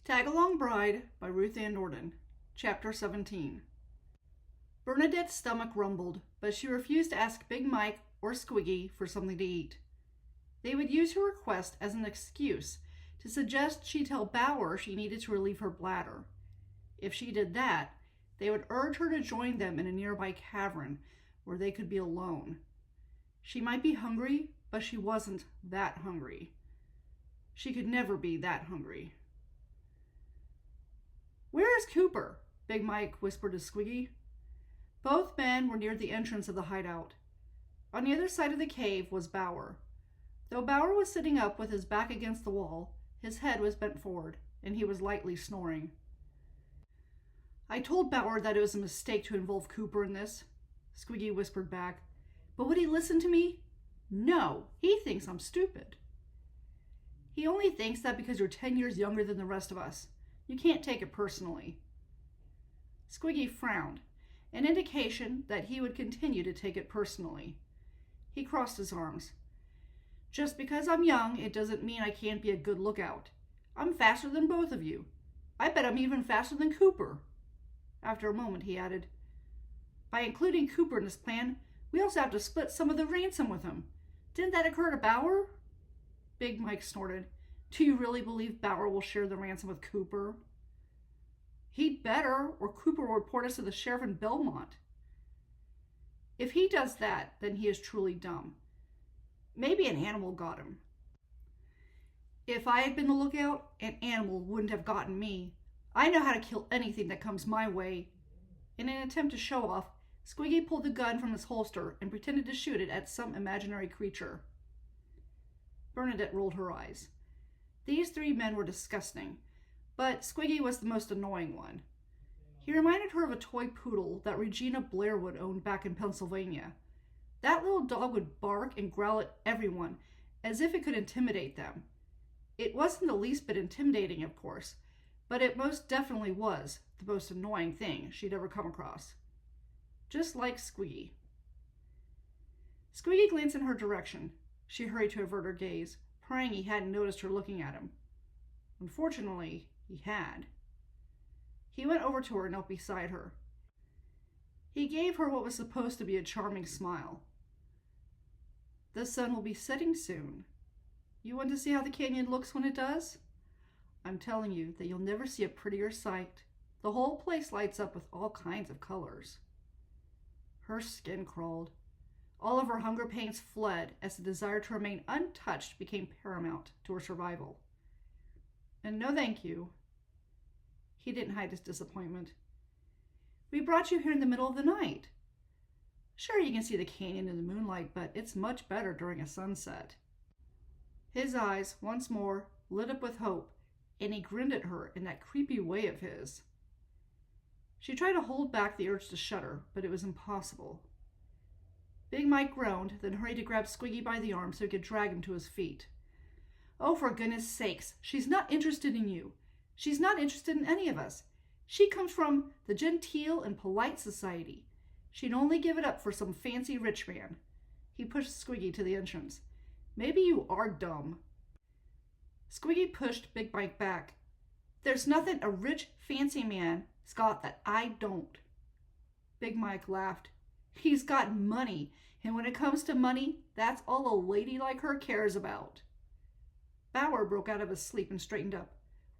Tagalong Bride by Ruth Ann Nordin, Chapter 17. Bernadette's stomach rumbled, but she refused to ask Big Mike or Squiggy for something to eat. They would use her request as an excuse to suggest she tell Bauer she needed to relieve her bladder. If she did that, they would urge her to join them in a nearby cavern where they could be alone. She might be hungry, but she wasn't that hungry. She could never be that hungry. "Where is Cooper?" Big Mike whispered to Squiggy. Both men were near the entrance of the hideout. On the other side of the cave was Bauer. Though Bauer was sitting up with his back against the wall, his head was bent forward, and he was lightly snoring. "I told Bauer that it was a mistake to involve Cooper in this," Squiggy whispered back. "But would he listen to me? No, he thinks I'm stupid." "He only thinks that because you're 10 years younger than the rest of us. You can't take it personally." Squiggy frowned, an indication that he would continue to take it personally. He crossed his arms. "Just because I'm young, it doesn't mean I can't be a good lookout. I'm faster than both of you. I bet I'm even faster than Cooper." After a moment, he added, "By including Cooper in this plan, we also have to split some of the ransom with him. Didn't that occur to Bauer?" Big Mike snorted. "Do you really believe Bauer will share the ransom with Cooper?" "He'd better, or Cooper will report us to the sheriff in Belmont." "If he does that, then he is truly dumb. Maybe an animal got him." "If I had been the lookout, an animal wouldn't have gotten me. I know how to kill anything that comes my way." In an attempt to show off, Squiggy pulled the gun from his holster and pretended to shoot it at some imaginary creature. Bernadette rolled her eyes. These three men were disgusting, but Squiggy was the most annoying one. He reminded her of a toy poodle that Regina Blairwood owned back in Pennsylvania. That little dog would bark and growl at everyone as if it could intimidate them. It wasn't the least bit intimidating, of course, but it most definitely was the most annoying thing she'd ever come across. Just like Squiggy. Squiggy glanced in her direction. She hurried to avert her gaze, praying he hadn't noticed her looking at him. Unfortunately, he had. He went over to her and knelt beside her. He gave her what was supposed to be a charming smile. "The sun will be setting soon. You want to see how the canyon looks when it does? I'm telling you that you'll never see a prettier sight. The whole place lights up with all kinds of colors." Her skin crawled. All of her hunger pains fled as the desire to remain untouched became paramount to her survival. "And no thank you." He didn't hide his disappointment. "We brought you here in the middle of the night. Sure, you can see the canyon in the moonlight, but it's much better during a sunset." His eyes, once more, lit up with hope, and he grinned at her in that creepy way of his. She tried to hold back the urge to shudder, but it was impossible. Big Mike groaned, then hurried to grab Squiggy by the arm so he could drag him to his feet. "Oh, for goodness sakes, she's not interested in you. She's not interested in any of us. She comes from the genteel and polite society. She'd only give it up for some fancy rich man." He pushed Squiggy to the entrance. "Maybe you are dumb." Squiggy pushed Big Mike back. "There's nothing a rich, fancy man's got that I don't." Big Mike laughed. "He's got money, and when it comes to money, that's all a lady like her cares about." Bauer broke out of his sleep and straightened up.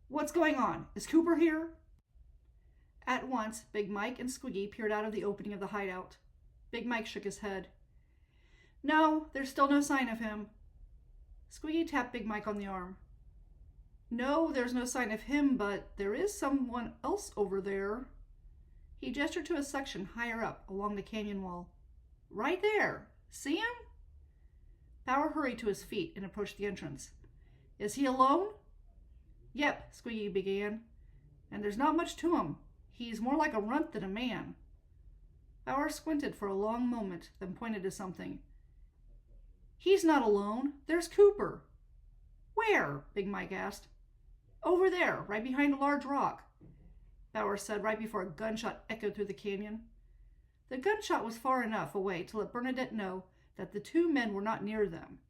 "What's going on? Is Cooper here?" At once, Big Mike and Squiggy peered out of the opening of the hideout. Big Mike shook his head. "No, there's still no sign of him." Squiggy tapped Big Mike on the arm. "No, there's no sign of him, but there is someone else over there." He gestured to a section higher up along the canyon wall. "Right there. See him?" Bauer hurried to his feet and approached the entrance. "Is he alone?" "Yep," Squiggy began. "And there's not much to him. He's more like a runt than a man." Bauer squinted for a long moment, then pointed to something. "He's not alone. There's Cooper." "Where?" Big Mike asked. "Over there, right behind a large rock," Bauer said right before a gunshot echoed through the canyon. The gunshot was far enough away to let Bernadette know that the two men were not near them.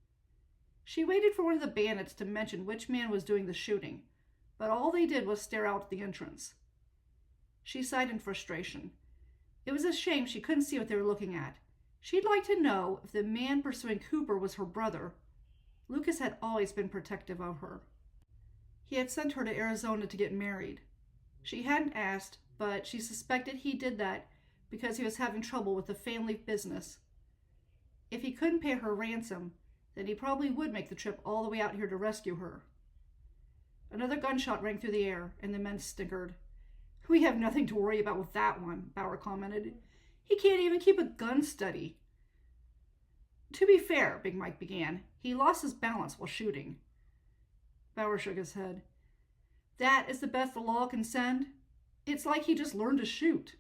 She waited for one of the bandits to mention which man was doing the shooting, but all they did was stare out at the entrance. She sighed in frustration. It was a shame she couldn't see what they were looking at. She'd like to know if the man pursuing Cooper was her brother. Lucas had always been protective of her. He had sent her to Arizona to get married. She hadn't asked, but she suspected he did that because he was having trouble with the family business. If he couldn't pay her ransom, then he probably would make the trip all the way out here to rescue her. Another gunshot rang through the air, and the men snickered. "We have nothing to worry about with that one," Bauer commented. "He can't even keep a gun steady." "To be fair," Big Mike began, "he lost his balance while shooting." Bauer shook his head. "That is the best the law can send? It's like he just learned to shoot."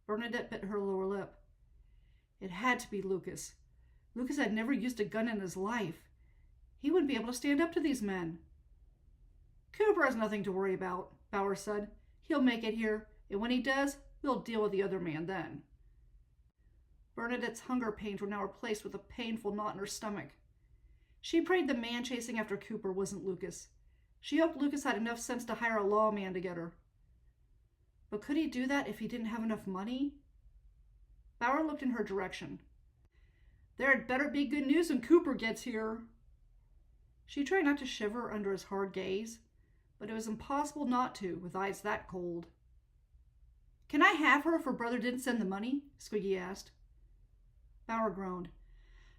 Bernadette bit her lower lip. It had to be Lucas. Lucas had never used a gun in his life. He wouldn't be able to stand up to these men. "Cooper has nothing to worry about," Bauer said. "He'll make it here, and when he does, we'll deal with the other man then." Bernadette's hunger pains were now replaced with a painful knot in her stomach. She prayed the man chasing after Cooper wasn't Lucas. She hoped Lucas had enough sense to hire a lawman to get her. But could he do that if he didn't have enough money? Bauer looked in her direction. "There had better be good news when Cooper gets here." She tried not to shiver under his hard gaze, but it was impossible not to with eyes that cold. "Can I have her if her brother didn't send the money?" Squiggy asked. Bauer groaned.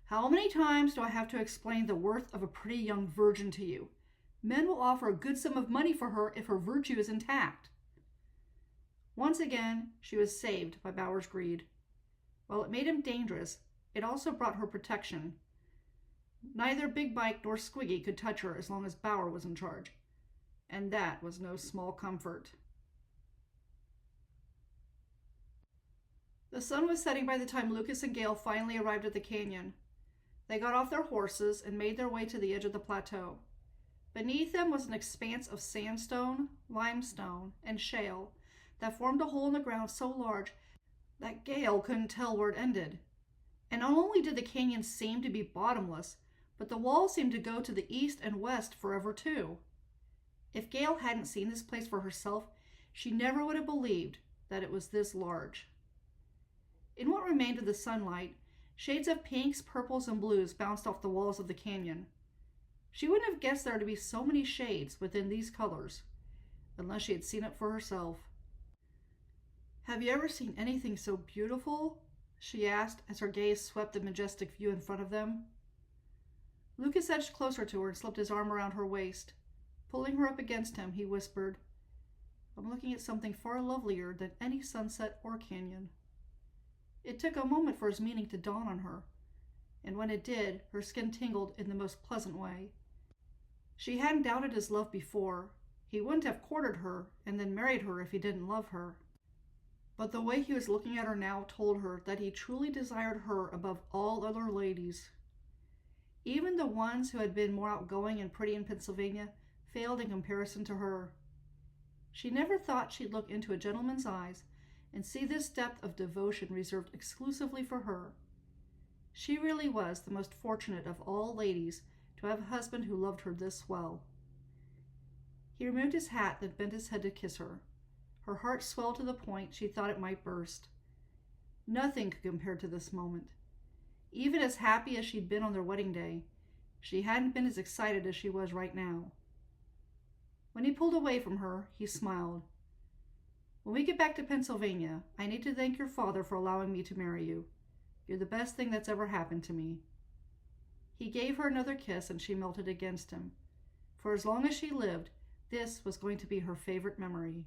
"How many times do I have to explain the worth of a pretty young virgin to you? Men will offer a good sum of money for her if her virtue is intact." Once again, she was saved by Bauer's greed. While it made him dangerous, it also brought her protection. Neither Big Mike nor Squiggy could touch her as long as Bauer was in charge. And that was no small comfort. The sun was setting by the time Lucas and Gale finally arrived at the canyon. They got off their horses and made their way to the edge of the plateau. Beneath them was an expanse of sandstone, limestone, and shale that formed a hole in the ground so large that Gale couldn't tell where it ended. And not only did the canyon seem to be bottomless, but the walls seemed to go to the east and west forever too. If Gale hadn't seen this place for herself, she never would have believed that it was this large. In what remained of the sunlight, shades of pinks, purples, and blues bounced off the walls of the canyon. She wouldn't have guessed there to be so many shades within these colors, unless she had seen it for herself. "Have you ever seen anything so beautiful?" she asked as her gaze swept the majestic view in front of them. Lucas edged closer to her and slipped his arm around her waist. Pulling her up against him, he whispered, "I'm looking at something far lovelier than any sunset or canyon." It took a moment for his meaning to dawn on her, and when it did, her skin tingled in the most pleasant way. She hadn't doubted his love before. He wouldn't have courted her and then married her if he didn't love her. But the way he was looking at her now told her that he truly desired her above all other ladies. Even the ones who had been more outgoing and pretty in Pennsylvania failed in comparison to her. She never thought she'd look into a gentleman's eyes and see this depth of devotion reserved exclusively for her. She really was the most fortunate of all ladies to have a husband who loved her this well. He removed his hat, then bent his head to kiss her. Her heart swelled to the point she thought it might burst. Nothing could compare to this moment. Even as happy as she'd been on their wedding day, she hadn't been as excited as she was right now. When he pulled away from her, he smiled. "When we get back to Pennsylvania, I need to thank your father for allowing me to marry you. You're the best thing that's ever happened to me." He gave her another kiss and she melted against him. For as long as she lived, this was going to be her favorite memory.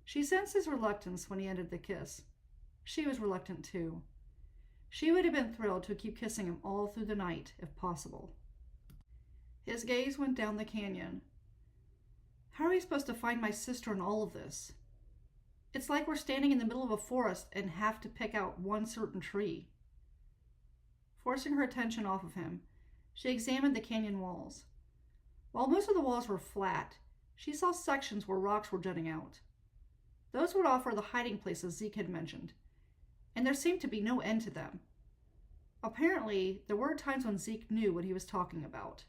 She sensed his reluctance when he ended the kiss. She was reluctant too. She would have been thrilled to keep kissing him all through the night, if possible. His gaze went down the canyon. "How are we supposed to find my sister in all of this? It's like we're standing in the middle of a forest and have to pick out one certain tree." Forcing her attention off of him, she examined the canyon walls. While most of the walls were flat, she saw sections where rocks were jutting out. Those would offer the hiding places Zeke had mentioned, and there seemed to be no end to them. Apparently, there were times when Zeke knew what he was talking about.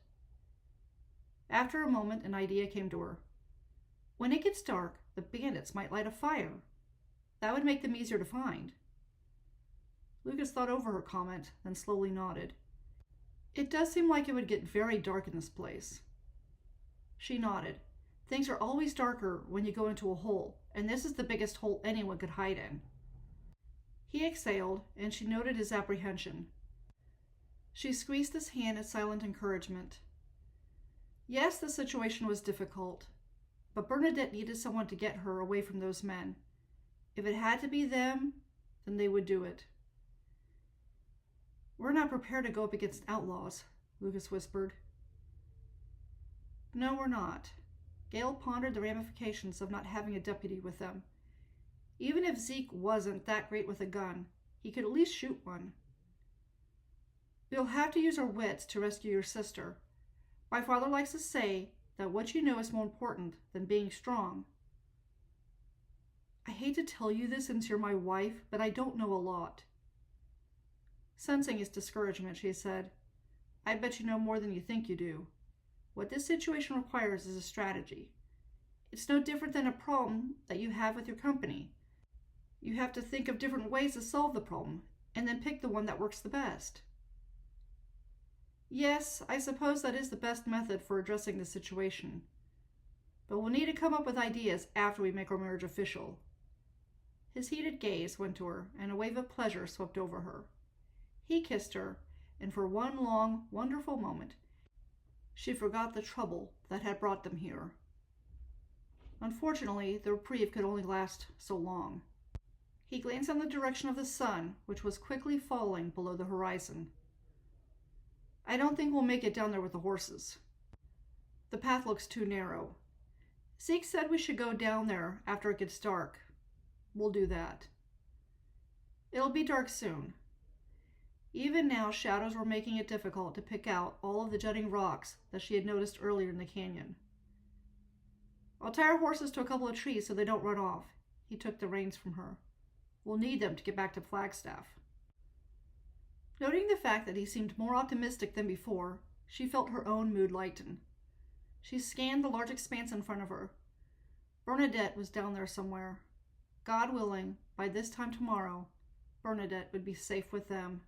After a moment, an idea came to her. When it gets dark, the bandits might light a fire. That would make them easier to find. Lucas thought over her comment, then slowly nodded. It does seem like it would get very dark in this place. She nodded. Things are always darker when you go into a hole, and this is the biggest hole anyone could hide in. He exhaled, and she noted his apprehension. She squeezed his hand in silent encouragement. Yes, the situation was difficult, but Bernadette needed someone to get her away from those men. If it had to be them, then they would do it. We're not prepared to go up against outlaws, Lucas whispered. No, we're not. Gale pondered the ramifications of not having a deputy with them. Even if Zeke wasn't that great with a gun, he could at least shoot one. We'll have to use our wits to rescue your sister. My father likes to say that what you know is more important than being strong. I hate to tell you this since you're my wife, but I don't know a lot. Sensing his discouragement, she said, I bet you know more than you think you do. What this situation requires is a strategy. It's no different than a problem that you have with your company. You have to think of different ways to solve the problem, and then pick the one that works the best. Yes, I suppose that is the best method for addressing the situation. But we'll need to come up with ideas after we make our marriage official. His heated gaze went to her, and a wave of pleasure swept over her. He kissed her, and for one long, wonderful moment, she forgot the trouble that had brought them here. Unfortunately, the reprieve could only last so long. He glanced in the direction of the sun, which was quickly falling below the horizon. I don't think we'll make it down there with the horses. The path looks too narrow. Zeke said we should go down there after it gets dark. We'll do that. It'll be dark soon. Even now, shadows were making it difficult to pick out all of the jutting rocks that she had noticed earlier in the canyon. I'll tie our horses to a couple of trees so they don't run off. He took the reins from her. We'll need them to get back to Flagstaff. Noting the fact that he seemed more optimistic than before, she felt her own mood lighten. She scanned the large expanse in front of her. Bernadette was down there somewhere. God willing, by this time tomorrow, Bernadette would be safe with them.